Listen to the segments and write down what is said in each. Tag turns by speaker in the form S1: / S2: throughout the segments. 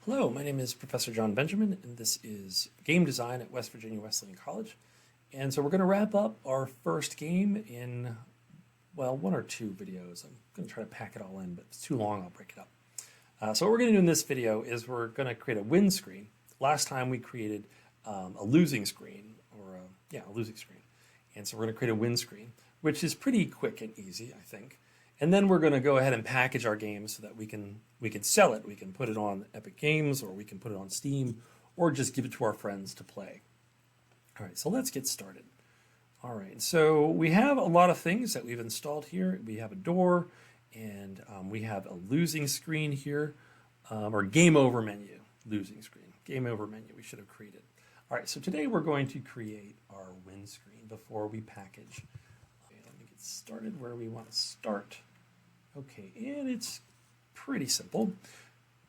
S1: Hello, my name is Professor John Benjamin, and this is Game Design at West Virginia Wesleyan College. And so we're going to wrap up our first game in, well, one or two videos. I'm going to try to pack it all in, but if it's too long, I'll break it up. So what we're going to do in this video is we're going to create a win screen. Last time we created a losing screen, or a losing screen. And so we're going to create a win screen, which is pretty quick and easy, I think. And then we're going to go ahead and package our game so that we can sell it. We can put it on Epic Games, or we can put it on Steam, or just give it to our friends to play. All right, so let's get started. All right, so we have a lot of things that we've installed here. We have a door, and we have a losing screen here, or game over menu, losing screen, game over menu we should have created. All right, so today we're going to create our win screen before we package. Okay, let me get started where we want to start. Okay, and it's pretty simple.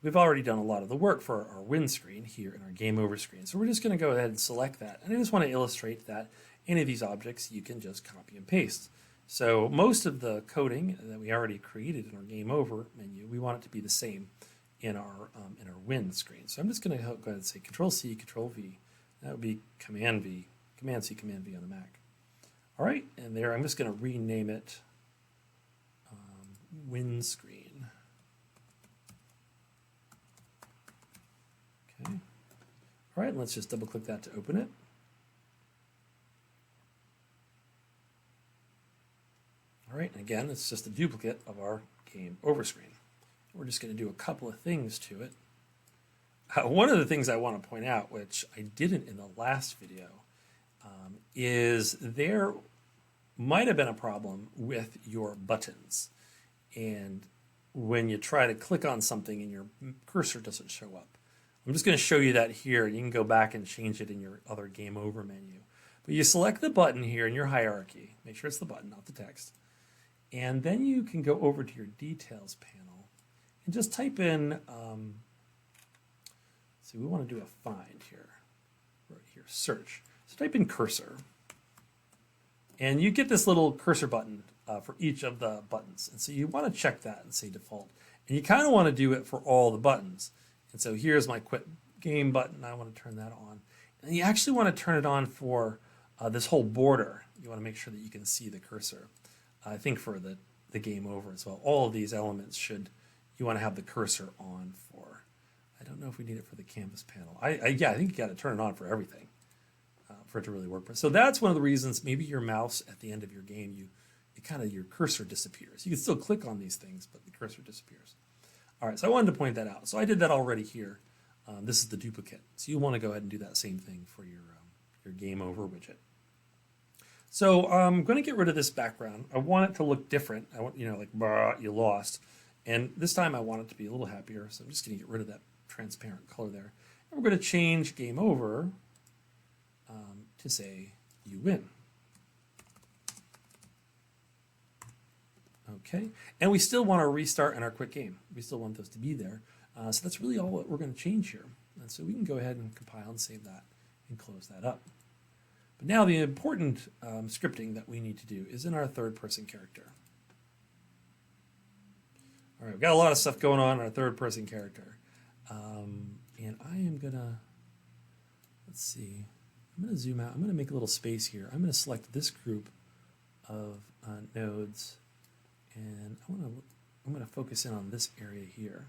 S1: We've already done a lot of the work for our win screen here in our game over screen. So we're just going to go ahead and select that. And I just want to illustrate that any of these objects you can just copy and paste. So most of the coding that we already created in our game over menu, we want it to be the same in our win screen. So I'm just going to go ahead and say Control C, Control V. That would be Command V, Command C, Command V on the Mac. All right, and there I'm just going to rename it win screen. Okay. All right, let's just double click that to open it. All right, and again, it's just a duplicate of our game over screen. We're just going to do a couple of things to it. One of the things I want to point out, which I didn't in the last video, is there might have been a problem with your buttons. And when you try to click on something and your cursor doesn't show up. I'm just going to show you that here. You can go back and change it in your other game over menu. But you select the button here in your hierarchy. Make sure it's the button, not the text. And then you can go over to your details panel and just type in, so we want to do a find here, right here, search. So type in cursor. And you get this little cursor button for each of the buttons. And so you want to check that and say default. And you kind of want to do it for all the buttons. And so here's my quit game button. I want to turn that on. And you actually want to turn it on for this whole border. You want to make sure that you can see the cursor. I think for the game over as well. All of these elements you want to have the cursor on for. I don't know if we need it for the canvas panel. Yeah, I think you got to turn it on for everything for it to really work. So that's one of the reasons maybe your mouse at the end of your game, your cursor disappears. You can still click on these things, but the cursor disappears. All right, so I wanted to point that out. So I did that already here. This is the duplicate. So you want to go ahead and do that same thing for your game over widget. So I'm going to get rid of this background. I want it to look different. I want, like, you lost. And this time I want it to be a little happier. So I'm just going to get rid of that transparent color there. And we're going to change game over to say you win. Okay, and we still want to restart in our quick game. We still want those to be there. So that's really all what we're going to change here. And so we can go ahead and compile and save that and close that up. But now the important scripting that we need to do is in our third-person character. All right, we've got a lot of stuff going on in our third-person character. And I am going to, let's see, I'm going to zoom out. I'm going to make a little space here. I'm going to select this group of nodes. And I'm going to focus in on this area here.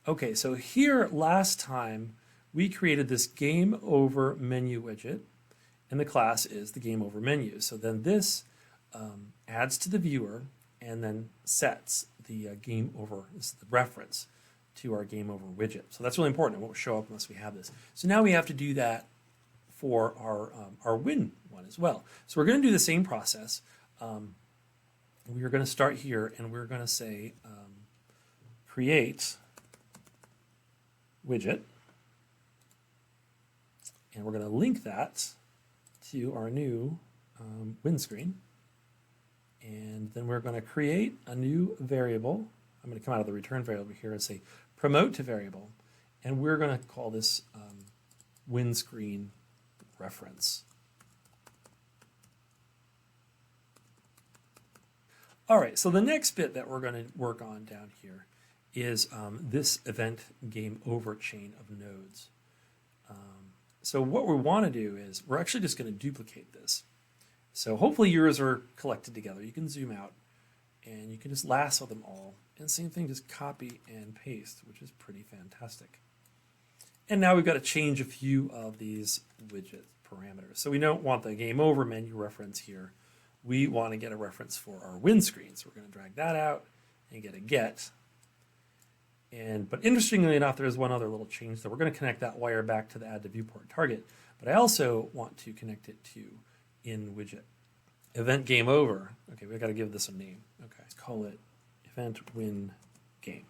S1: Okay, so here last time we created this game over menu widget, and the class is the game over menu. So then this adds to the viewer and then sets the game over, this is the reference to our game over widget. So that's really important. It won't show up unless we have this. So now we have to do that for our win one as well. So we're going to do the same process. We are going to start here, and we're going to say create widget, and we're going to link that to our new win screen. And then we're going to create a new variable. I'm going to come out of the return variable here and say promote to variable, and we're going to call this win screen reference. All right, so the next bit that we're going to work on down here is this event game over chain of nodes. So what we want to do is we're actually just going to duplicate this. So hopefully yours are collected together. You can zoom out and you can just lasso them all. And same thing, just copy and paste, which is pretty fantastic. And now we've got to change a few of these widget parameters. So we don't want the game over menu reference here. We want to get a reference for our win screen. So we're going to drag that out and get a get. But interestingly enough, there is one other little change. So we're going to connect that wire back to the add to viewport target. But I also want to connect it to in widget. Event game over. Okay, we've got to give this a name. Okay, let's call it event win game.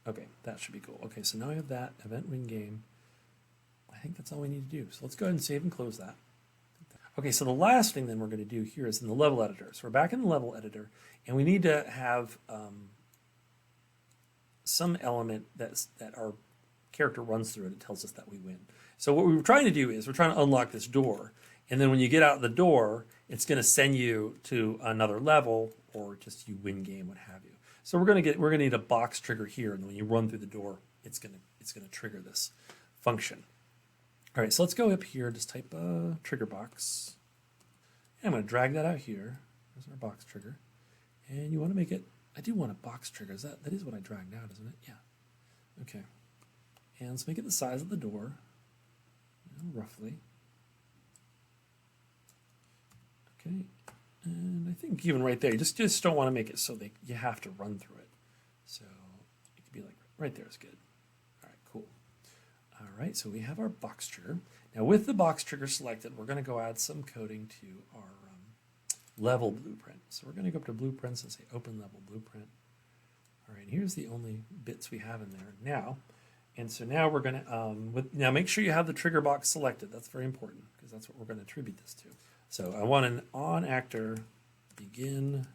S1: Okay, that should be cool. Okay, so now we have that event win game. I think that's all we need to do. So let's go ahead and save and close that. Okay, so the last thing then we're going to do here is in the level editor. So we're back in the level editor, and we need to have some element that our character runs through and it tells us that we win. So what we were trying to do is we're trying to unlock this door, and then when you get out the door, it's going to send you to another level or just you win game, what have you. So we're going to need a box trigger here, and when you run through the door, it's going to trigger this function. All right, so let's go up here, just type trigger box. And I'm going to drag that out here. There's our box trigger. And you want to make it, I do want a box trigger. That is what I dragged out, isn't it? Yeah. Okay. And let's make it the size of the door, roughly. Okay. And I think even right there, you just don't want to make it so you have to run through it. So it could be like right there is good. All right, cool. All right, so we have our box trigger. Now with the box trigger selected, we're going to go add some coding to our level blueprint. So we're going to go up to blueprints and say open level blueprint. All right, here's the only bits we have in there now. And so now we're going to, now make sure you have the trigger box selected. That's very important because that's what we're going to attribute this to. So I want an on actor begin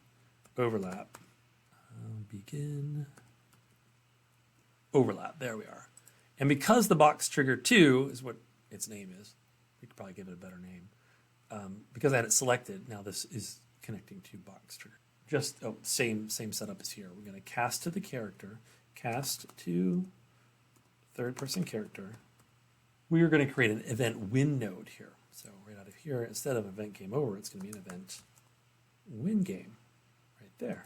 S1: overlap. Begin overlap. There we are. And because the box trigger 2 is what its name is, we could probably give it a better name. Because I had it selected, now this is connecting to box trigger. Just same setup as here. We're going to cast to the character, cast to third person character. We are going to create an event win node here. So right out of here, instead of event game over, it's going to be an event win game right there.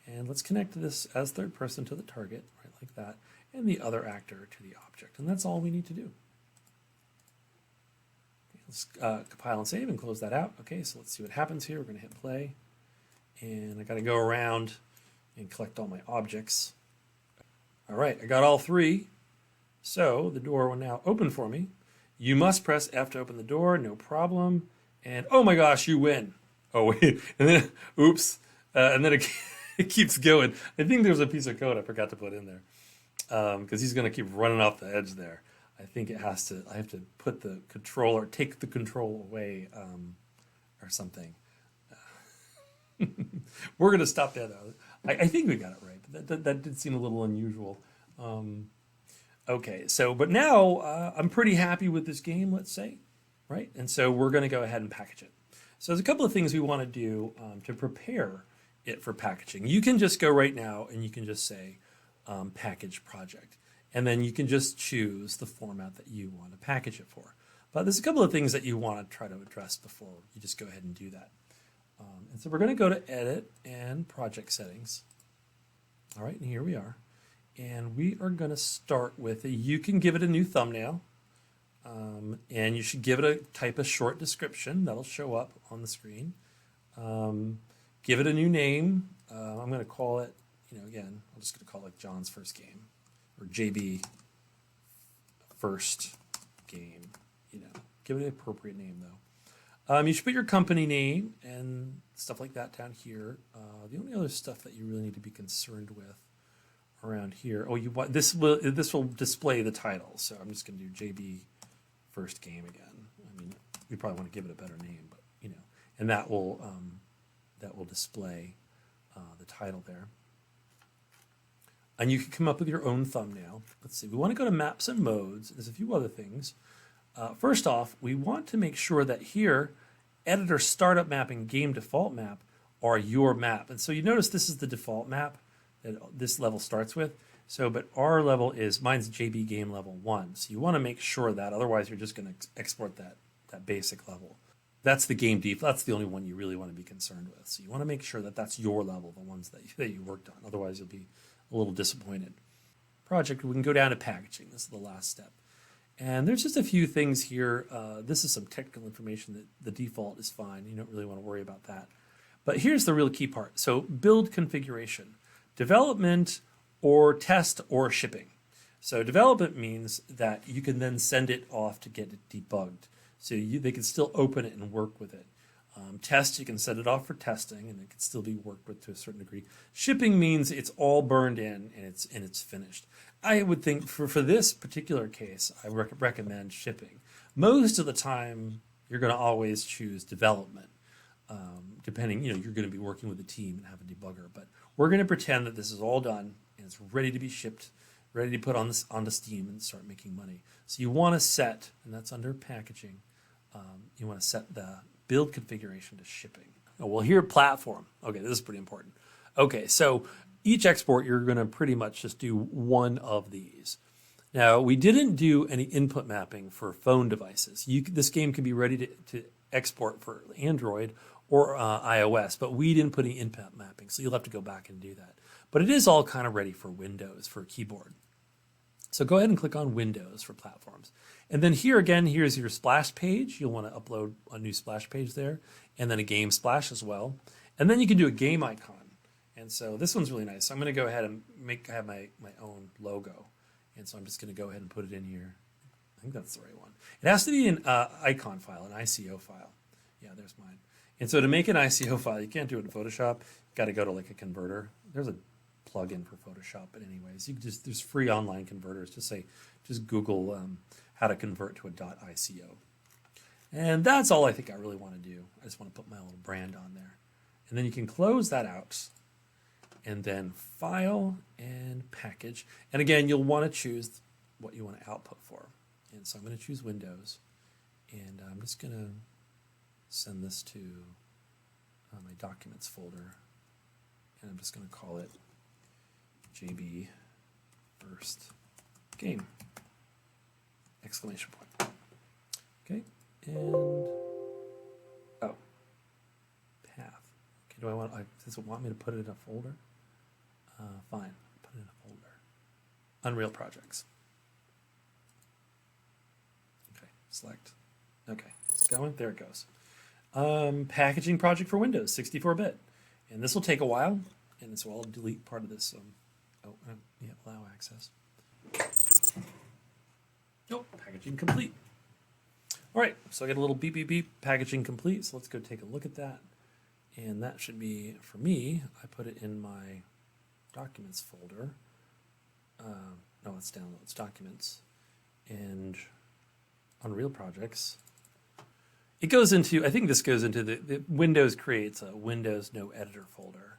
S1: And let's connect this as third person to the target, right like that, and the other actor to the object. And that's all we need to do. Let's compile and save and close that out. Okay, so let's see what happens here. We're going to hit play. And I got to go around and collect all my objects. All right, I got all 3. So the door will now open for me. You must press F to open the door, no problem. And oh my gosh, you win. Oh wait, and then, oops. And then it keeps going. I think there's a piece of code I forgot to put in there. Because he's going to keep running off the edge there. I think I have to put the controller, take the control away or something. We're going to stop there though. I think we got it right, but that did seem a little unusual. Okay, so, but now I'm pretty happy with this game, let's say, right? And so we're going to go ahead and package it. So there's a couple of things we want to do to prepare it for packaging. You can just go right now and you can just say package project. And then you can just choose the format that you want to package it for. But there's a couple of things that you want to try to address before you just go ahead and do that. And so we're going to go to Edit and Project Settings. All right, and here we are. And we are going to start with you can give it a new thumbnail. And you should give it type a short description. That'll show up on the screen. Give it a new name. I'm going to call it, again, I'm just going to call it like John's First Game. Or JB First Game, give it an appropriate name though. You should put your company name and stuff like that down here. The only other stuff that you really need to be concerned with around here. Oh, this will display the title. So I'm just going to do JB First Game again. I mean, we probably want to give it a better name, but and that will display the title there. And you can come up with your own thumbnail. Let's see, we want to go to Maps and Modes. There's a few other things. First off, we want to make sure that here editor startup map and game default map are your map. And so you notice this is the default map that this level starts with. So, but our level is, mine's JB game level 1. So you want to make sure that, otherwise you're just going to export that basic level. That's the game default. That's the only one you really want to be concerned with. So you want to make sure that that's your level, the ones that you worked on. Otherwise you'll be a little disappointed. Project, we can go down to packaging. This is the last step. And there's just a few things here. This is some technical information that the default is fine. You don't really want to worry about that. But here's the real key part. So build configuration, development or test or shipping. So development means that you can then send it off to get it debugged. So they can still open it and work with it. Test, you can send it off for testing and it can still be worked with to a certain degree. Shipping means it's all burned in and it's finished. I would think for this particular case, I recommend shipping. Most of the time, you're going to always choose development. Depending, you're going to be working with a team and have a debugger. But we're going to pretend that this is all done and it's ready to be shipped, ready to put onto Steam and start making money. So you want to set, and that's under packaging, you want to set the build configuration to shipping. Oh, well, here, platform. Okay, this is pretty important. Okay, so each export, you're going to pretty much just do one of these. Now, we didn't do any input mapping for phone devices. This game can be ready to export for Android or iOS, but we didn't put any input mapping, so you'll have to go back and do that. But it is all kind of ready for Windows, for a keyboard. So go ahead and click on Windows for platforms. And then here again, here's your splash page. You'll want to upload a new splash page there, and then a game splash as well. And then you can do a game icon. And so this one's really nice. So I'm going to go ahead and have my own logo. And so I'm just going to go ahead and put it in here. I think that's the right one. It has to be an icon file, an ICO file. Yeah, there's mine. And so to make an ICO file, you can't do it in Photoshop. You've got to go to like a converter. There's a plugin for Photoshop, but anyways, you can there's free online converters. Just Google how to convert to a .ico. And that's all I think I really want to do. I just want to put my little brand on there. And then you can close that out. And then File and Package. And again, you'll want to choose what you want to output for. And so I'm going to choose Windows. And I'm just going to send this to my Documents folder. And I'm just going to call it JB First Game! Exclamation point. Okay, and oh, path. Okay, does it want me to put it in a folder? Fine, put it in a folder. Unreal Projects. Okay, select. Okay, it's going. There it goes. Packaging project for Windows, 64-bit, and this will take a while. And so I'll delete part of this. Yeah, allow access. Nope, packaging complete. All right, so I get a little beep, beep, beep, packaging complete. So let's go take a look at that. And that should be, for me, I put it in my Documents folder. No, it's Downloads, Documents, and Unreal Projects. It goes into, I think this goes into the Windows creates a Windows No Editor folder.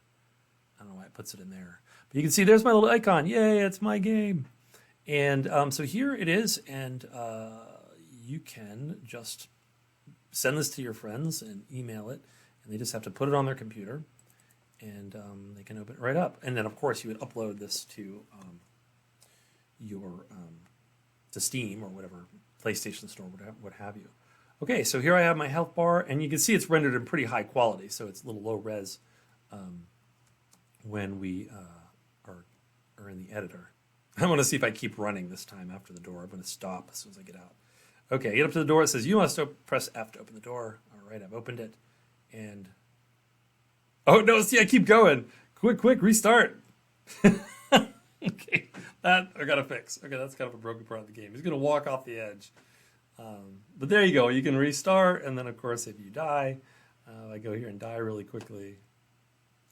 S1: I don't know why it puts it in there. But you can see there's my little icon. Yay, it's my game. And so here it is. And you can just send this to your friends and email it. And they just have to put it on their computer. And they can open it right up. And then, of course, you would upload this to to Steam or whatever, PlayStation Store, what have you. Okay, so here I have my health bar. And you can see it's rendered in pretty high quality. So it's a little low res. When we are in the editor. I want to see if I keep running this time after the door. I'm going to stop as soon as I get out. Okay, get up to the door. It says you must press F to open the door. All right, I've opened it. And oh no, see, I keep going. Quick, restart. Okay, that I got to fix. Okay, that's kind of a broken part of the game. He's going to walk off the edge. But there you go. You can restart. And then, of course, if you die, I go here and die really quickly.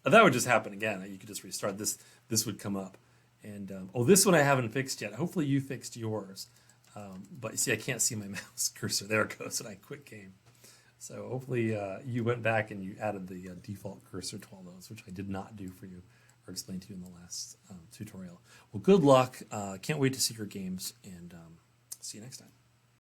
S1: That would just happen again. You could just restart. This would come up. And this one I haven't fixed yet. Hopefully you fixed yours. But you see, I can't see my mouse cursor. There it goes, and I quit game. So hopefully you went back and you added the default cursor to all those, which I did not do for you or explain to you in the last tutorial. Well, good luck. Can't wait to see your games, and see you next time.